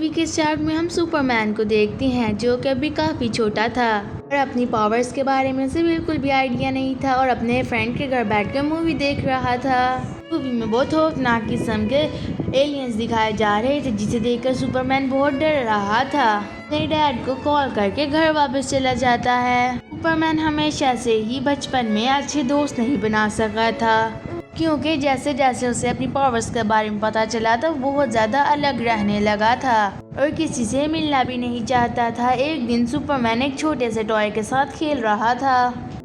Movie के start में हम सुपरमैन को देखते हैं जो कि अभी काफ़ी छोटा था और अपनी पावर्स के बारे में उसे बिल्कुल भी आइडिया नहीं था और अपने फ्रेंड के घर बैठकर मूवी देख रहा था। मूवी में बहुत खौफनाक किस्म के एलियंस दिखाए जा रहे थे जिसे देखकर सुपरमैन बहुत डर रहा था। अपने डैड को कॉल करके घर वापस चला जाता है। सुपरमैन हमेशा से ही बचपन में अच्छे दोस्त नहीं बना सका था क्योंकि जैसे जैसे उसे अपनी पावर्स के बारे में पता चला तो बहुत ज़्यादा अलग रहने लगा था और किसी से मिलना भी नहीं चाहता था। एक दिन सुपरमैन एक छोटे से टॉय के साथ खेल रहा था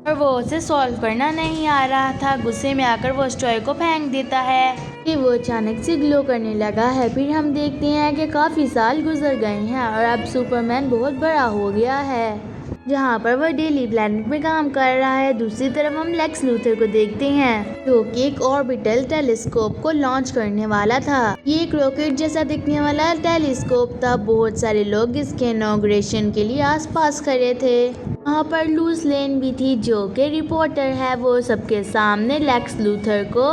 और वो उसे सॉल्व करना नहीं आ रहा था। गुस्से में आकर वो उस टॉय को फेंक देता है कि वो अचानक से ग्लो करने लगा है। फिर हम देखते हैं कि काफ़ी साल गुजर गए हैं और अब सुपरमैन बहुत बड़ा हो गया है जहाँ पर वह डेली प्लैनेट में काम कर रहा है। दूसरी तरफ हम लेक्स लूथर को देखते हैं जो कि एक ऑर्बिटल टेलीस्कोप को लॉन्च करने वाला था। ये एक रॉकेट जैसा दिखने वाला टेलीस्कोप था। बहुत सारे लोग इसके इनॉग्रेशन के लिए आसपास खड़े थे। वहाँ पर लूस लेन भी थी जो कि रिपोर्टर है। वो सबके सामने लेक्स लूथर को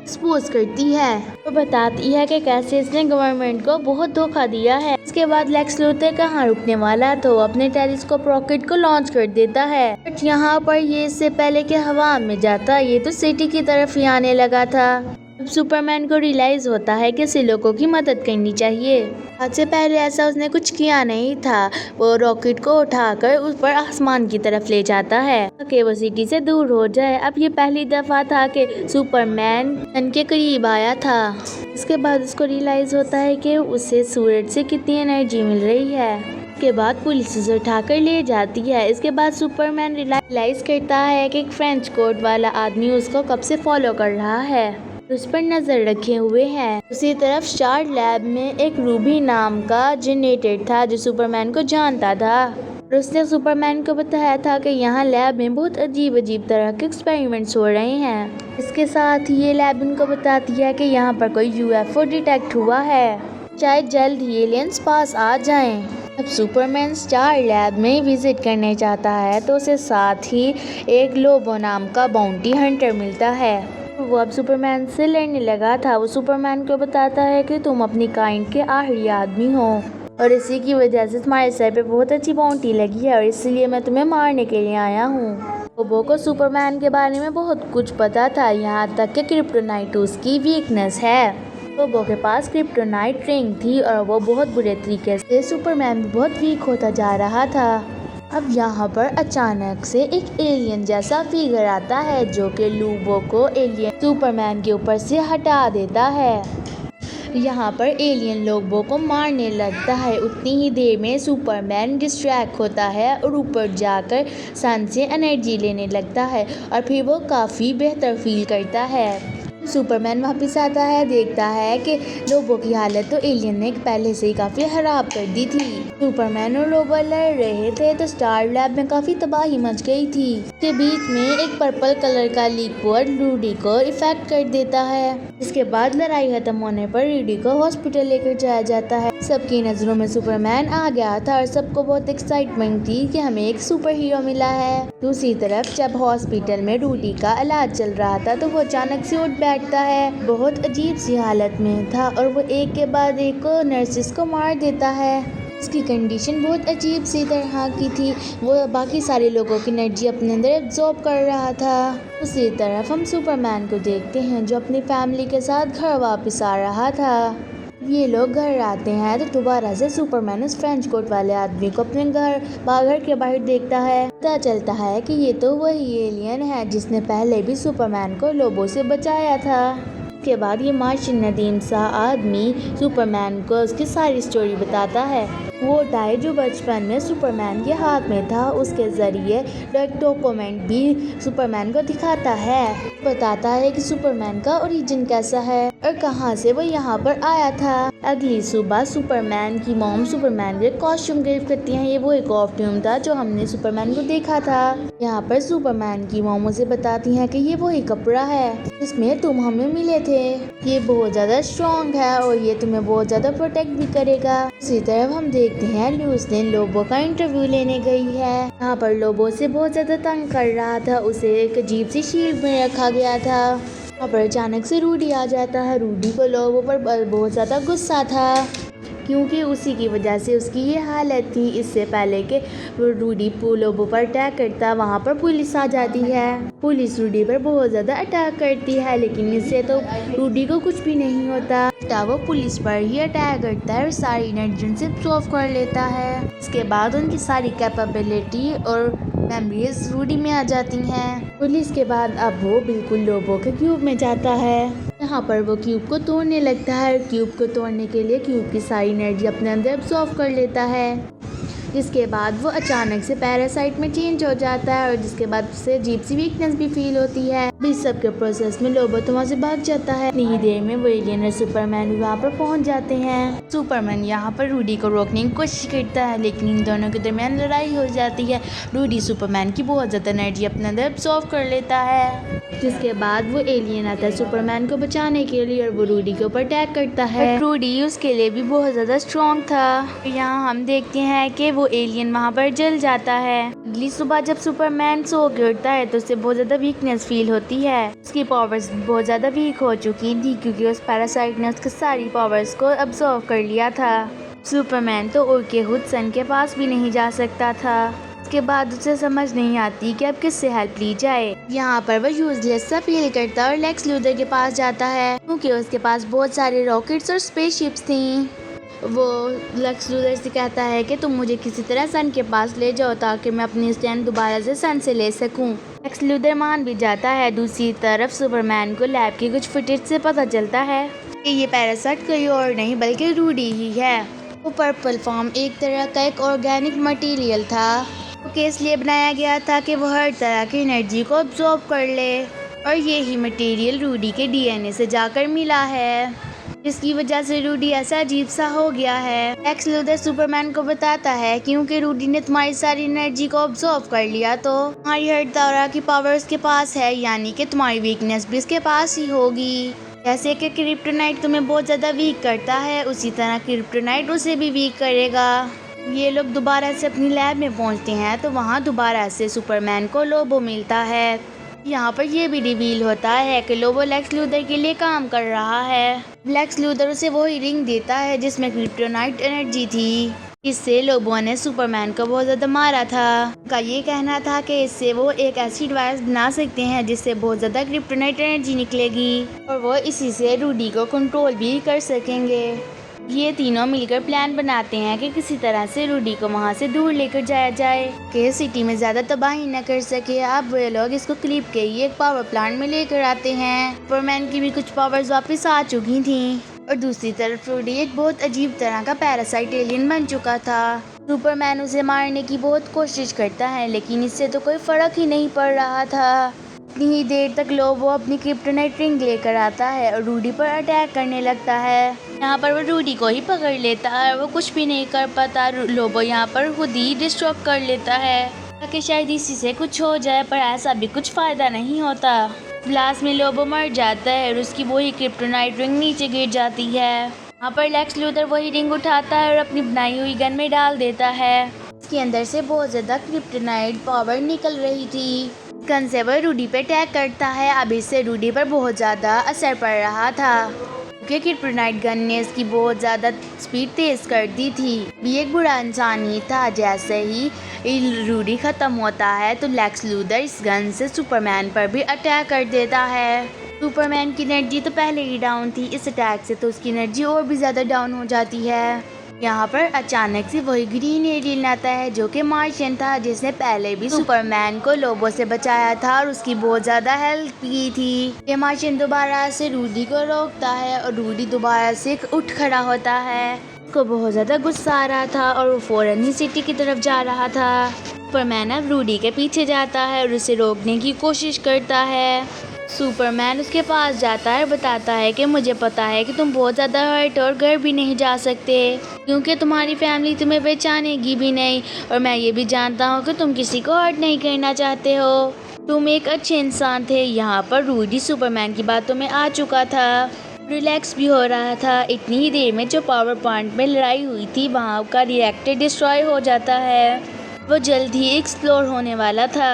एक्सपोज करती है तो बताती है कि कैसे इसने गवर्नमेंट को बहुत धोखा दिया है। इसके बाद लेक्स लूथर कहाँ रुकने वाला तो अपने टेलीस्कोप रॉकेट को लॉन्च कर देता है। बट यहाँ पर ये इससे पहले कि हवा में जाता ये तो सिटी की तरफ ही आने लगा था। अब सुपरमैन को रियलाइज होता है कि ऐसे लोगों की मदद करनी चाहिए। आज से पहले ऐसा उसने कुछ किया नहीं था। वो रॉकेट को उठाकर उस पर आसमान की तरफ ले जाता है ताकि वो सिटी से दूर हो जाए। अब ये पहली दफा था कि सुपरमैन सन के करीब आया था। इसके बाद उसको रियलाइज होता है कि उसे सूरज से कितनी एनर्जी मिल रही है। के बाद पुलिस उसे उठाकर ले जाती है। इसके बाद सुपरमैन रियलाइज करता है कि एक फ्रेंच कोट वाला आदमी उसको कब से फॉलो कर रहा है, उस पर नजर रखे हुए हैं। उसी तरफ स्टार लैब में एक रूबी नाम का जनरेटर था जो सुपरमैन को जानता था और उसने सुपरमैन को बताया था कि यहाँ लैब में बहुत अजीब अजीब तरह के एक्सपेरिमेंट्स हो रहे हैं। इसके साथ ही ये लैब उनको बताती है कि यहाँ पर कोई यूएफओ डिटेक्ट हुआ है, शायद जल्द ही एलियंस पास आ जाएं। अब सुपरमैन स्टार लैब में विजिट करने चाहता है तो उसे साथ ही एक लोबो नाम का बाउंटी हंटर मिलता है। वो अब सुपरमैन से लड़ने लगा था। वो सुपरमैन को बताता है कि तुम अपनी काइंड के आखिरी आदमी हो और इसी की वजह से तुम्हारे सर पे बहुत अच्छी बाउंटी लगी है और इसलिए मैं तुम्हें मारने के लिए आया हूँ। लोबो को सुपरमैन के बारे में बहुत कुछ पता था, यहाँ तक कि क्रिप्टोनाइट उसकी वीकनेस है। लोबो के पास क्रिप्टोनाइट रिंग थी और वो बहुत बुरे तरीके से सुपरमैन बहुत वीक होता जा रहा था। अब यहाँ पर अचानक से एक एलियन जैसा फिगर आता है जो कि लोबो को एलियन सुपरमैन के ऊपर से हटा देता है। यहाँ पर एलियन लोबो को मारने लगता है। उतनी ही देर में सुपरमैन डिस्ट्रैक्ट होता है और ऊपर जाकर सन से एनर्जी लेने लगता है और फिर वो काफ़ी बेहतर फील करता है। सुपरमैन वापस आता है, देखता है कि लोबो की हालत तो एलियन ने पहले से ही काफ़ी खराब कर दी थी। सुपरमैन और लोबो लड़ रहे थे तो स्टार लैब में काफ़ी तबाही मच गई थी। इसके बीच में एक पर्पल कलर का लिक्विड रूडी को इफेक्ट कर देता है। इसके बाद लड़ाई खत्म होने पर रूडी को हॉस्पिटल लेकर जाया जाता है। सबकी नज़रों में सुपरमैन आ गया था और सबको बहुत एक्साइटमेंट थी कि हमें एक सुपर हीरो मिला है। दूसरी तरफ जब हॉस्पिटल में रूडी का इलाज चल रहा था तो वो अचानक से उठ बैठता है। बहुत अजीब सी हालत में था और वो एक के बाद एक को नर्सिस को मार देता है। उसकी कंडीशन बहुत अजीब सी तरह की थी। वो बाकी सारे लोगों की एनर्जी अपने अंदर एब्जॉर्ब कर रहा था। उसी तरफ हम सुपरमैन को देखते हैं जो अपनी फैमिली के साथ घर वापस आ रहा था। ये लोग घर आते हैं तो दोबारा से सुपरमैन उस फ्रेंच कोट वाले आदमी को अपने घर के बाहर देखता है। पता चलता है कि ये तो वही एलियन है जिसने पहले भी सुपरमैन को लोबो से बचाया था। के बाद ये मार्शियन नदीम सा आदमी सुपरमैन को उसकी सारी स्टोरी बताता है। वो टाई जो बचपन में सुपरमैन के हाथ में था उसके ज़रिए एक डॉक्यूमेंट भी सुपरमैन को दिखाता है। बताता है कि सुपरमैन का ओरिजिन कैसा है और कहाँ से वो यहाँ पर आया था। अगली सुबह सुपरमैन की मॉम सुपरमैन के कॉस्ट्यूम गिफ्ट करती हैं। ये वो एक कॉस्ट्यूम था जो हमने सुपरमैन को देखा था। यहाँ पर सुपरमैन की मॉम उसे बताती हैं कि ये वही कपड़ा है जिसमें तुम हमें मिले थे। ये बहुत ज़्यादा स्ट्रॉन्ग है और ये तुम्हें बहुत ज़्यादा प्रोटेक्ट भी करेगा। इसी तरफ हम देखते हैं लूस लेन लोबो का इंटरव्यू लेने गई है। यहाँ पर लोबो से बहुत ज़्यादा तंग कर रहा था। उसे एक अजीब सी शील्ड में रखा गया था। यहाँ पर अचानक से रूडी आ जाता है। रूडी को लोबो पर बहुत ज़्यादा गुस्सा था क्योंकि उसी की वजह से उसकी ये हालत थी। इससे पहले कि वो रूडी लोगों पर अटैक करता, वहाँ पर पुलिस आ जाती है। पुलिस रूडी पर बहुत ज़्यादा अटैक करती है, लेकिन इससे तो रूडी को कुछ भी नहीं होता। वो पुलिस पर ही अटैक करता है और सारी एनर्जी उनसे अब्सॉर्ब कर लेता है। इसके बाद उनकी सारी कैपेबिलिटी और मेमोरीज रूडी में आ जाती हैं। पुलिस के बाद अब वो बिल्कुल लोबो के क्यूब में जाता है। यहाँ पर वो क्यूब को तोड़ने लगता है। क्यूब को तोड़ने के लिए क्यूब की सारी एनर्जी अपने अंदर अब्सॉर्ब कर लेता है, जिसके बाद वो अचानक से पैरासाइट में चेंज हो जाता है और जिसके बाद उसे अजीब सी वीकनेस भी फील होती है। इस सब के प्रोसेस में लोबो तो वहाँ से भाग जाता है। इतनी ही देर में वो एलियन और सुपरमैन भी वहाँ पर पहुँच जाते हैं। सुपरमैन यहाँ पर रूडी को रोकने की कोशिश करता है, लेकिन इन दोनों के दरमियान लड़ाई हो जाती है। रूडी सुपरमैन की बहुत ज़्यादा एनर्जी अपने अंदर अब्सॉर्ब कर लेता है, जिसके बाद वो एलियन आता है सुपरमैन को बचाने के लिए और वो रूडी के ऊपर अटैक करता है। रूडी उसके लिए भी बहुत ज़्यादा स्ट्रॉन्ग था। यहाँ हम देखते हैं कि वो एलियन वहाँ पर जल जाता है। अगली सुबह जब सुपरमैन सो के उठता है तो उसे बहुत ज़्यादा वीकनेस फील होती है। उसकी पावर्स बहुत ज़्यादा वीक हो चुकी थी क्योंकि उस पैरासाइट ने उसकी सारी पावर्स को अब्सॉर्ब कर लिया था। सुपरमैन तो उड़ के खुद सन के पास भी नहीं जा सकता था। उसके बाद उसे समझ नहीं आती कि अब किससे हेल्प ली जाए। यहाँ पर वो यूजलेस सा फील करता है और लेक्स लूथर के पास जाता है क्योंकि उसके पास बहुत सारे रॉकेट्स और स्पेसशिप्स थी। वो लेक्स लूथर से कहता है कि तुम मुझे किसी तरह सन के पास ले जाओ ताकि मैं अपनी स्टैंड दोबारा से सन से ले सकूं। लेक्स लूथर मान भी जाता है। दूसरी तरफ सुपरमैन को लैब की कुछ फुटेज से पता चलता है कि ये पैरासाइट कोई और नहीं बल्कि रूडी ही है। वो पर्पल फॉर्म एक तरह का एक ऑर्गेनिक मटेरियल था। वो केस लिए बनाया गया था कि वो हर तरह की एनर्जी को अब्सॉर्ब कर ले और यही मटेरियल रूडी के डीएनए से जाकर मिला है, जिसकी वजह से रूडी ऐसा अजीब सा हो गया है। लेक्स लूथर सुपरमैन को बताता है क्योंकि रूडी ने तुम्हारी सारी एनर्जी को अब्सॉर्ब कर लिया तो तुम्हारी हर तरह की पावर उसके पास है, यानी कि तुम्हारी वीकनेस भी उसके पास ही होगी। जैसे कि क्रिप्टोनाइट तुम्हें बहुत ज़्यादा वीक करता है, उसी तरह क्रिप्टोनाइट उसे भी वीक करेगा। ये लोग दोबारा से अपनी लैब में पहुंचते हैं तो वहाँ दोबारा से सुपरमैन को लोबो मिलता है। यहाँ पर यह भी रिवील होता है कि लोबो लेक्स लूथर के लिए काम कर रहा है। लेक्स लूथर उसे वही रिंग देता है जिसमें क्रिप्टोनाइट एनर्जी थी। इससे लोबो ने सुपरमैन को बहुत ज़्यादा मारा था। उनका ये कहना था कि इससे वो एक ऐसी डिवाइस बना सकते हैं जिससे बहुत ज़्यादा क्रिप्टोनाइट एनर्जी निकलेगी और वो इसी से रूडी को कंट्रोल भी कर सकेंगे। ये तीनों मिलकर प्लान बनाते हैं कि किसी तरह से रूडी को वहाँ से दूर लेकर जाया जाए कि सिटी में ज़्यादा तबाही न कर सके। अब वे लोग इसको क्लिप के ही एक पावर प्लांट में लेकर आते हैं। सुपरमैन की भी कुछ पावर्स वापस आ चुकी थी और दूसरी तरफ रूडी एक बहुत अजीब तरह का पैरासाइट एलियन बन चुका था। सुपरमैन उसे मारने की बहुत कोशिश करता है, लेकिन इससे तो कोई फर्क ही नहीं पड़ रहा था। इतनी ही देर तक लोबो अपनी क्रिप्टोनाइट रिंग लेकर आता है और रूडी पर अटैक करने लगता है। यहाँ पर वो रूडी को ही पकड़ लेता है, वो कुछ भी नहीं कर पाता। लोबो यहाँ पर खुद ही डिस्ट्रॉय कर लेता है ताकि शायद इसी से कुछ हो जाए, पर ऐसा भी कुछ फायदा नहीं होता। ब्लास्ट में लोबो मर जाता है और उसकी वही क्रिप्टोनाइट रिंग नीचे गिर जाती है। यहाँ पर लेक्स लूथर वही रिंग उठाता है और अपनी बनाई हुई गन में डाल देता है। इसके अंदर से बहुत ज़्यादा क्रिप्टोनाइट पावर निकल रही थी। गन से वो रूडी पे अटैक करता है। अब इससे रूडी पर बहुत ज़्यादा असर पड़ रहा था क्योंकि क्रिप्टोनाइट गन ने इसकी बहुत ज़्यादा स्पीड तेज़ कर दी थी। भी एक बुरा इंसान ही था। जैसे ही रूडी ख़त्म होता है तो लेक्स लूथर इस गन से सुपरमैन पर भी अटैक कर देता है। सुपरमैन की एनर्जी तो पहले ही डाउन थी, इस अटैक से तो उसकी एनर्जी और भी ज़्यादा डाउन हो जाती है। यहाँ पर अचानक से वही ग्रीन एलियन आता है जो कि मार्शियन था, जिसने पहले भी सुपरमैन को लोबो से बचाया था और उसकी बहुत ज़्यादा हेल्प की थी। ये मार्शियन दोबारा से रूडी को रोकता है और रूडी दोबारा से उठ खड़ा होता है। उसको बहुत ज़्यादा गुस्सा आ रहा था और वो फौरन ही सिटी की तरफ जा रहा था। सुपरमैन अब रूडी के पीछे जाता है और उसे रोकने की कोशिश करता है। सुपरमैन उसके पास जाता है और बताता है कि मुझे पता है कि तुम बहुत ज़्यादा हर्ट और घर भी नहीं जा सकते क्योंकि तुम्हारी फैमिली तुम्हें पहचानेगी भी नहीं, और मैं ये भी जानता हूँ कि तुम किसी को हर्ट नहीं करना चाहते हो। तुम एक अच्छे इंसान थे। यहाँ पर रूडी सुपरमैन की बातों में आ चुका था, रिलैक्स भी हो रहा था। इतनी ही देर में जो पावर प्लांट में लड़ाई हुई थी वहाँ का रिएक्टर डिस्ट्रॉय हो जाता है। वो जल्द ही एक्सप्लोर होने वाला था।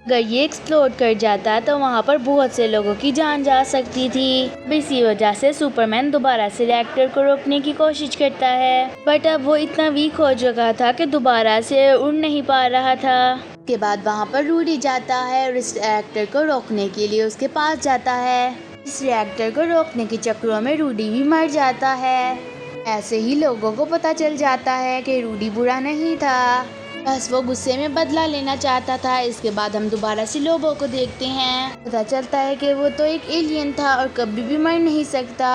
अगर ये एक्सप्लोड कर जाता तो वहाँ पर बहुत से लोगों की जान जा सकती थी। अब इसी वजह से सुपरमैन दोबारा से रिएक्टर को रोकने की कोशिश करता है, बट अब वो इतना वीक हो चुका था कि दोबारा से उड़ नहीं पा रहा था। उसके बाद वहाँ पर रूडी जाता है और इस रिएक्टर को रोकने के लिए उसके पास जाता है। इस रिएक्टर को रोकने के चक्करों में रूडी भी मर जाता है। ऐसे ही लोगों को पता चल जाता है कि रूडी बुरा नहीं था, बस वो गुस्से में बदला लेना चाहता था। इसके बाद हम दोबारा से लोबो को देखते हैं। पता चलता है कि वो तो एक एलियन था और कभी भी मर नहीं सकता।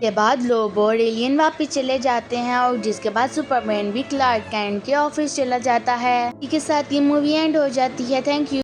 के बाद लोबो और एलियन वापस चले जाते हैं और जिसके बाद सुपरमैन भी क्लार्क कैंट के ऑफिस चला जाता है। इसी के साथ ये मूवी एंड हो जाती है। Thank you.